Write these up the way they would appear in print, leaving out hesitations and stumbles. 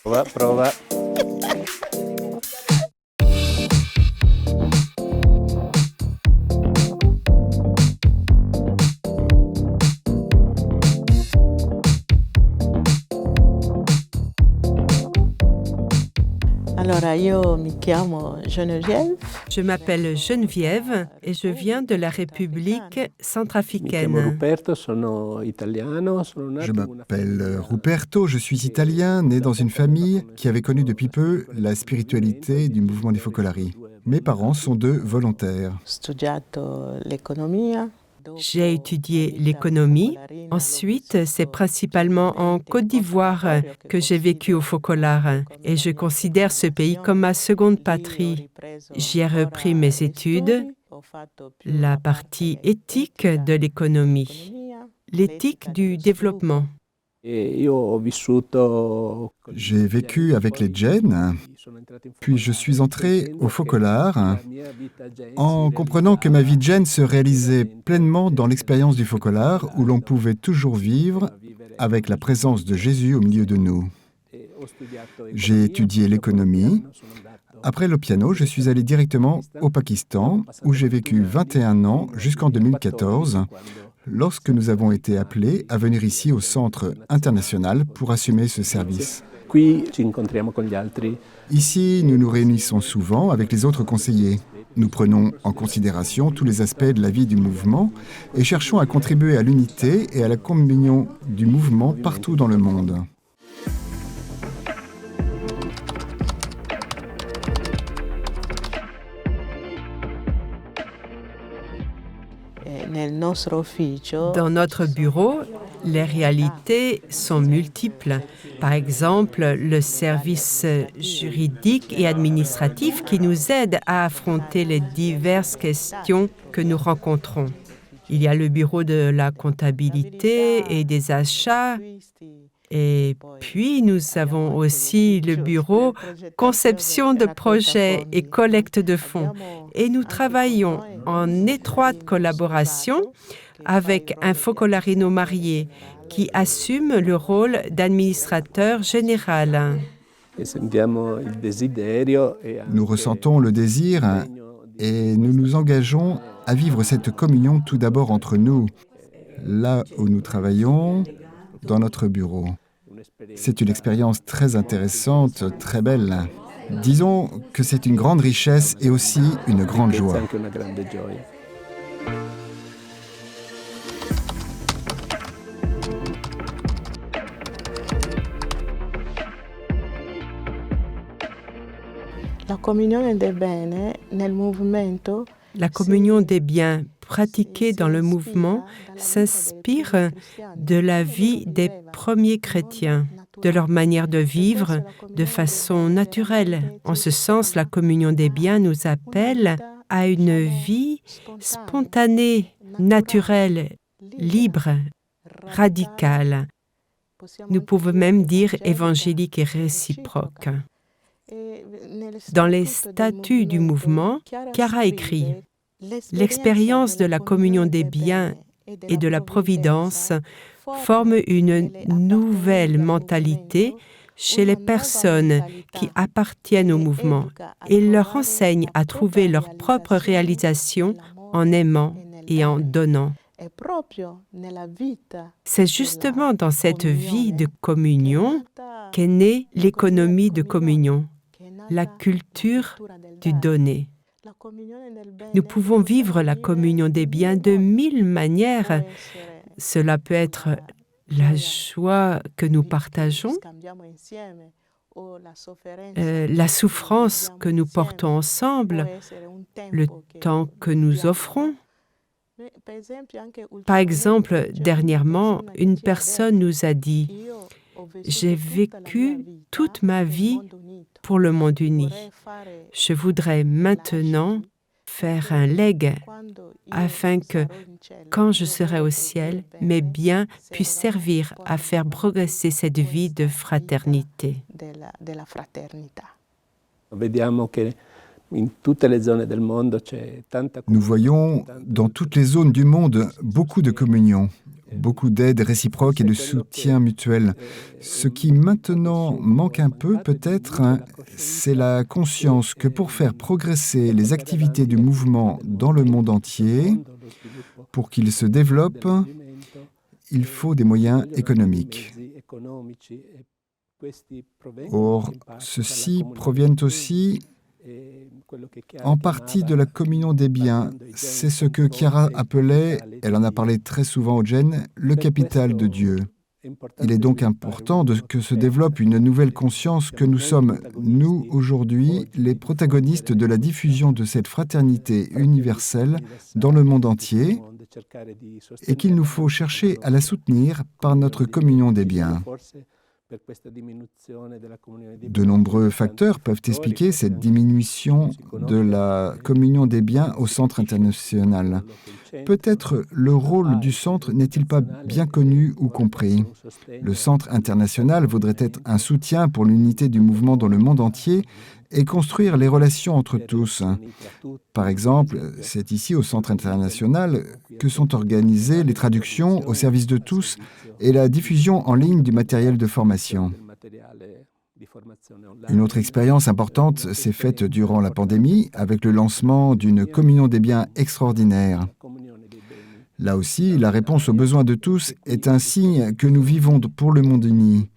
Prova, prova. Allora, io mi chiamo Geneviève. Je m'appelle Geneviève et je viens de la République Mi chiamo centrafricaine. Ruperto, sono italiano, sono Je nato in una m'appelle famiglia Ruperto, je suis italien, né dans une famille qui avait connu depuis peu la spiritualité du mouvement des Focolari. Mes parents sont deux volontaires. Ho studiato l'economia. J'ai étudié l'économie. Ensuite, c'est principalement en Côte d'Ivoire que j'ai vécu au Focolare et je considère ce pays comme ma seconde patrie. J'y ai repris mes études, la partie éthique de l'économie, l'éthique du développement. E io ho vissuto con gli J'ai vécu avec les Djennes, sono entrato in puis je suis entré au Focolare la mia vita Gen en si comprenant que ma vie de Djenne se réalisait pleinement dans l'expérience du Focolare où l'on pouvait toujours vivre avec la présence de Jésus au milieu de nous. ho studiato J'ai étudié l'économie. sono andato Après le piano, je suis allé directement au Pakistan, où j'ai vécu 21 ans jusqu'en 2014, lorsque nous avons été appelés à venir ici au Centre international pour assumer ce service. qui ci incontriamo con gli altri. Ici, nous nous réunissons souvent avec les autres conseillers. Nous prenons en considération tous les aspects de la vie du mouvement et cherchons à contribuer à l'unité et à la communion du mouvement partout dans le monde. Nel nostro ufficio. Dans notre bureau, les réalités sont multiples. Par exemple, le service juridique et administratif qui nous aide à affronter les diverses questions que nous rencontrons. Il y a le bureau de la comptabilité et des achats. Et puis, nous avons aussi le bureau conception de projets et collecte de fonds. Et nous travaillons en étroite collaboration avec un focolarino marié qui assume le rôle d'administrateur général. E sentiamo il desiderio e Nous anche ressentons le désir et nous nous engageons à vivre cette communion tout d'abord entre nous, là où nous travaillons, dans notre bureau. C'est une expérience très intéressante, très belle. Disons que c'est une grande richesse et aussi une grande c'est joie. anche una grande gioia. La comunione del bene nel movimento. La communion des biens pratiqués dans le mouvement s'inspire de la vie des premiers chrétiens, de leur manière de vivre de façon naturelle. En ce sens, la communion des biens nous appelle à une vie spontanée, naturelle, libre, radicale. Nous pouvons même dire évangélique et réciproque. Dans les statuts du mouvement, Chiara écrit « L'expérience de la communion des biens et de la providence forme une nouvelle mentalité chez les personnes qui appartiennent au mouvement et leur enseigne à trouver leur propre réalisation en aimant et en donnant. » C'est justement dans cette vie de communion qu'est née l'économie de communion, la culture du donner. Nous pouvons vivre la communion des biens de 1000 manières. Cela peut être la joie que nous partageons, la souffrance que nous portons ensemble, le temps que nous offrons. Par exemple, dernièrement, une personne nous a dit « J'ai vécu toute ma vie pour le monde uni. Je voudrais maintenant faire un legs afin que, quand je serai au ciel, mes biens puissent servir à faire progresser cette vie de fraternité. » Vediamo che in tutte le zone del mondo c'è tanta Nous voyons dans toutes les zones du monde beaucoup de communion, beaucoup d'aide réciproque et de soutien mutuel. Ce qui maintenant manque un peu, peut-être, c'est la conscience que pour faire progresser les activités du mouvement dans le monde entier, pour qu'il se développe, il faut des moyens économiques. Or, ceux-ci proviennent aussi en partie de la communion des biens. C'est ce que Chiara appelait, elle en a parlé très souvent au Gen, le capital de Dieu. Il est donc important que se développe une nouvelle conscience que nous sommes, nous, aujourd'hui, les protagonistes de la diffusion de cette fraternité universelle dans le monde entier et qu'il nous faut chercher à la soutenir par notre communion des biens. De nombreux facteurs peuvent expliquer cette diminution de la communion des biens au Centre international. Peut-être le rôle du centre n'est-il pas bien connu ou compris. Le Centre international voudrait être un soutien pour l'unité du mouvement dans le monde entier et construire les relations entre tous. Par exemple, c'est ici au Centre international que sont organisées les traductions au service de tous et la diffusion en ligne du matériel de formation. Une autre expérience importante s'est faite durant la pandémie avec le lancement d'une communion des biens extraordinaire. Là aussi, la réponse aux besoins de tous est un signe que nous vivons pour le monde uni.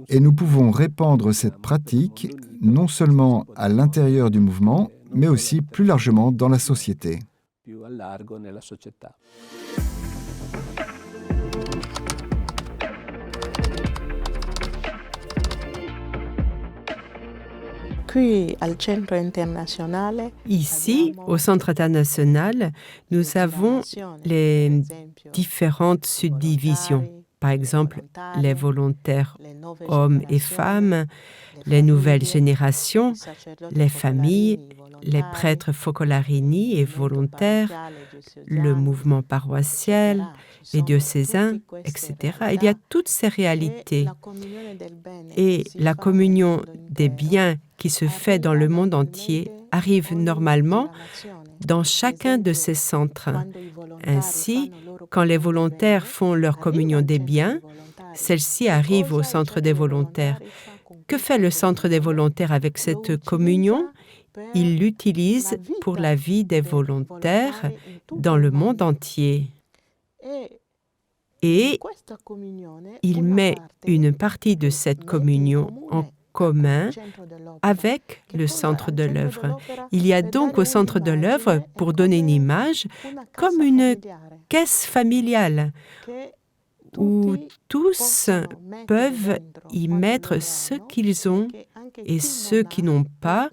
Et nous pouvons répandre cette pratique non seulement à l'intérieur du mouvement, mais aussi plus largement dans la société. Ici, au Centre international, nous avons les différentes subdivisions. Par exemple, les volontaires hommes et femmes, les nouvelles générations, les familles, les prêtres focolarini et volontaires, le mouvement paroissial, les diocésains, etc. Il y a toutes ces réalités. Et la communion des biens qui se fait dans le monde entier arrive normalement dans chacun de ces centres. Ainsi, quand les volontaires font leur communion des biens, celle-ci arrive au centre des volontaires. Que fait le centre des volontaires avec cette communion? Il l'utilise pour la vie des volontaires dans le monde entier. Et il met une partie de cette communion en commun avec le centre de l'œuvre. Il y a donc au centre de l'œuvre, pour donner une image, comme une caisse familiale où tous peuvent y mettre ce qu'ils ont et ceux qui n'ont pas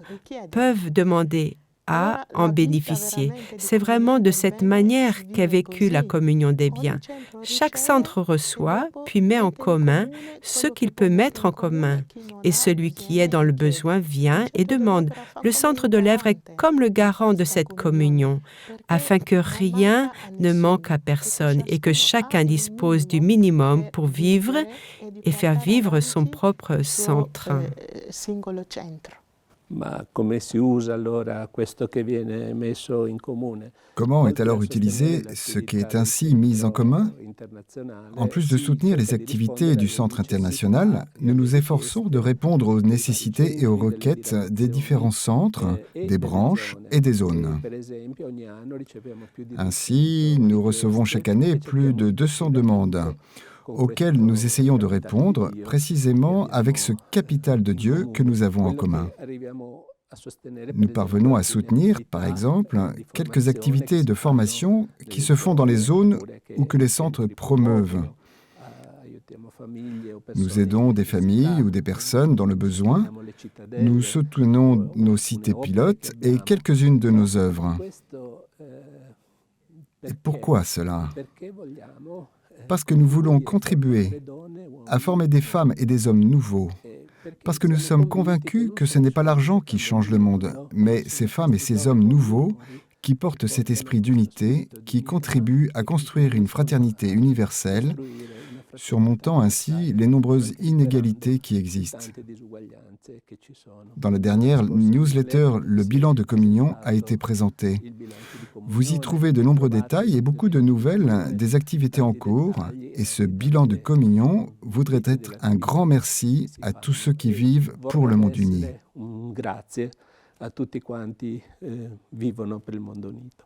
peuvent demander à en bénéficier. C'est vraiment de cette manière qu'est vécue la communion des biens. Chaque centre reçoit, puis met en commun ce qu'il peut mettre en commun. Et celui qui est dans le besoin vient et demande. Le centre de l'œuvre est comme le garant de cette communion, afin que rien ne manque à personne et que chacun dispose du minimum pour vivre et faire vivre son propre centre. Comment est alors utilisé ce qui est ainsi mis en commun? En plus de soutenir les activités du Centre international, nous nous efforçons de répondre aux nécessités et aux requêtes des différents centres, des branches et des zones. Ainsi, nous recevons chaque année plus de 200 demandes, auxquelles nous essayons de répondre précisément avec ce capital de Dieu que nous avons en commun. Nous parvenons à soutenir, par exemple, quelques activités de formation qui se font dans les zones ou que les centres promeuvent. Nous aidons des familles ou des personnes dans le besoin. Nous soutenons nos cités pilotes et quelques-unes de nos œuvres. Et pourquoi cela? Parce que nous voulons contribuer à former des femmes et des hommes nouveaux. Parce que nous sommes convaincus que ce n'est pas l'argent qui change le monde, mais ces femmes et ces hommes nouveaux qui portent cet esprit d'unité, qui contribuent à construire une fraternité universelle surmontant ainsi les nombreuses inégalités qui existent. Dans la dernière newsletter, le bilan de communion a été présenté. Vous y trouvez de nombreux détails et beaucoup de nouvelles des activités en cours. Et ce bilan de communion voudrait être un grand merci à tous ceux qui vivent pour le monde uni. Grazie a tutti quanti vivono per il mondo unito.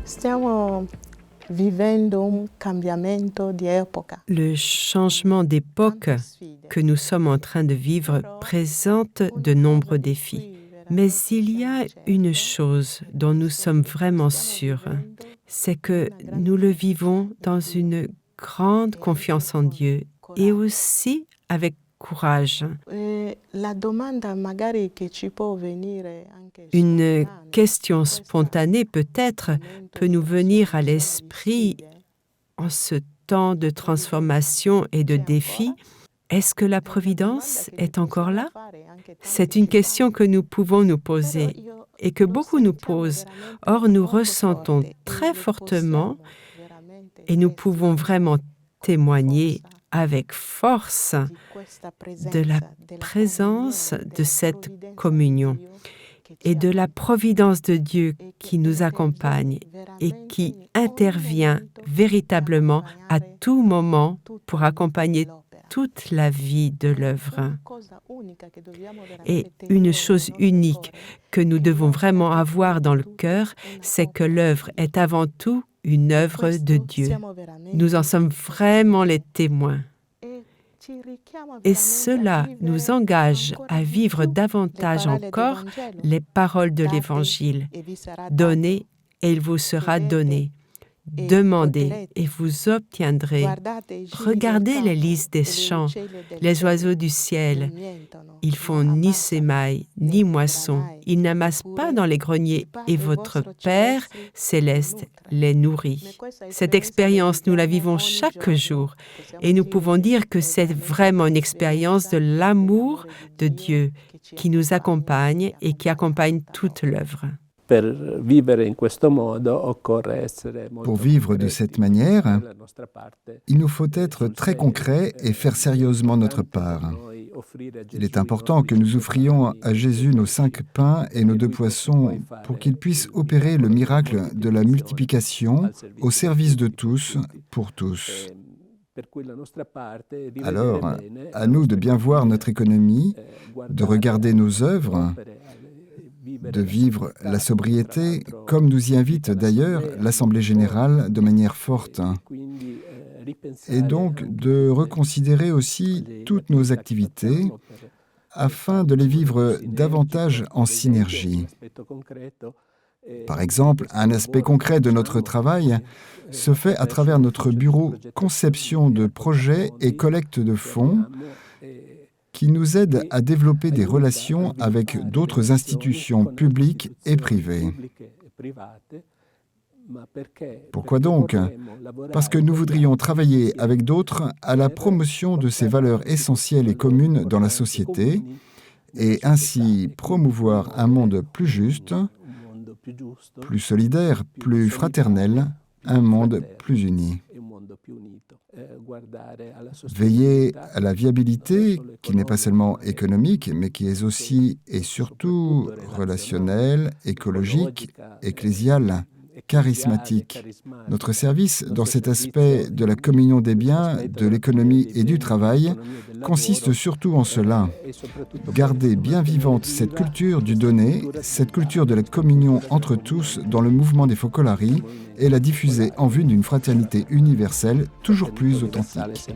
Stiamo vivendo un cambiamento di epoca. Le changement d'époque que nous sommes en train de vivre présente de nombreux défis. Mais il y a une chose dont nous sommes vraiment sûrs, c'est que nous le vivons dans une grande confiance en Dieu et aussi avec courage. Une question spontanée peut-être peut nous venir à l'esprit en ce temps de transformation et de défi. Est-ce que la Providence est encore là? C'est une question que nous pouvons nous poser et que beaucoup nous posent. Or, nous ressentons très fortement et nous pouvons vraiment témoigner avec force de la présence de cette communion et de la providence de Dieu qui nous accompagne et qui intervient véritablement à tout moment pour accompagner toute la vie de l'œuvre. Et une chose unique que nous devons vraiment avoir dans le cœur, c'est que l'œuvre est avant tout une œuvre de Dieu. Nous en sommes vraiment les témoins. Et cela nous engage à vivre davantage encore les paroles de l'Évangile. Donnez et il vous sera donné. Demandez et vous obtiendrez. Regardez les lys des champs, les oiseaux du ciel. Ils font ni sémaille, ni moisson. Ils n'amassent pas dans les greniers et votre Père céleste les nourrit. Cette expérience, nous la vivons chaque jour et nous pouvons dire que c'est vraiment une expérience de l'amour de Dieu qui nous accompagne et qui accompagne toute l'œuvre. Pour vivre de cette manière, il nous faut être très concrets et faire sérieusement notre part. Il est important que nous offrions à Jésus nos 5 pains et nos 2 poissons pour qu'il puisse opérer le miracle de la multiplication au service de tous, pour tous. Alors, à nous de bien voir notre économie, de regarder nos œuvres, de vivre la sobriété, comme nous y invite d'ailleurs l'Assemblée générale de manière forte, et donc de reconsidérer aussi toutes nos activités afin de les vivre davantage en synergie. Par exemple, un aspect concret de notre travail se fait à travers notre bureau conception de projets et collecte de fonds qui nous aide à développer des relations avec d'autres institutions publiques et privées. Pourquoi donc? Parce que nous voudrions travailler avec d'autres à la promotion de ces valeurs essentielles et communes dans la société et ainsi promouvoir un monde plus juste, plus solidaire, plus fraternel, un monde plus uni. Veiller à la viabilité, qui n'est pas seulement économique, mais qui est aussi et surtout relationnelle, écologique, ecclésiale, charismatique. Notre service, dans cet aspect de la communion des biens, de l'économie et du travail, consiste surtout en cela. Garder bien vivante cette culture du donner, cette culture de la communion entre tous dans le mouvement des Focolari, et la diffuser en vue d'une fraternité universelle toujours plus authentique.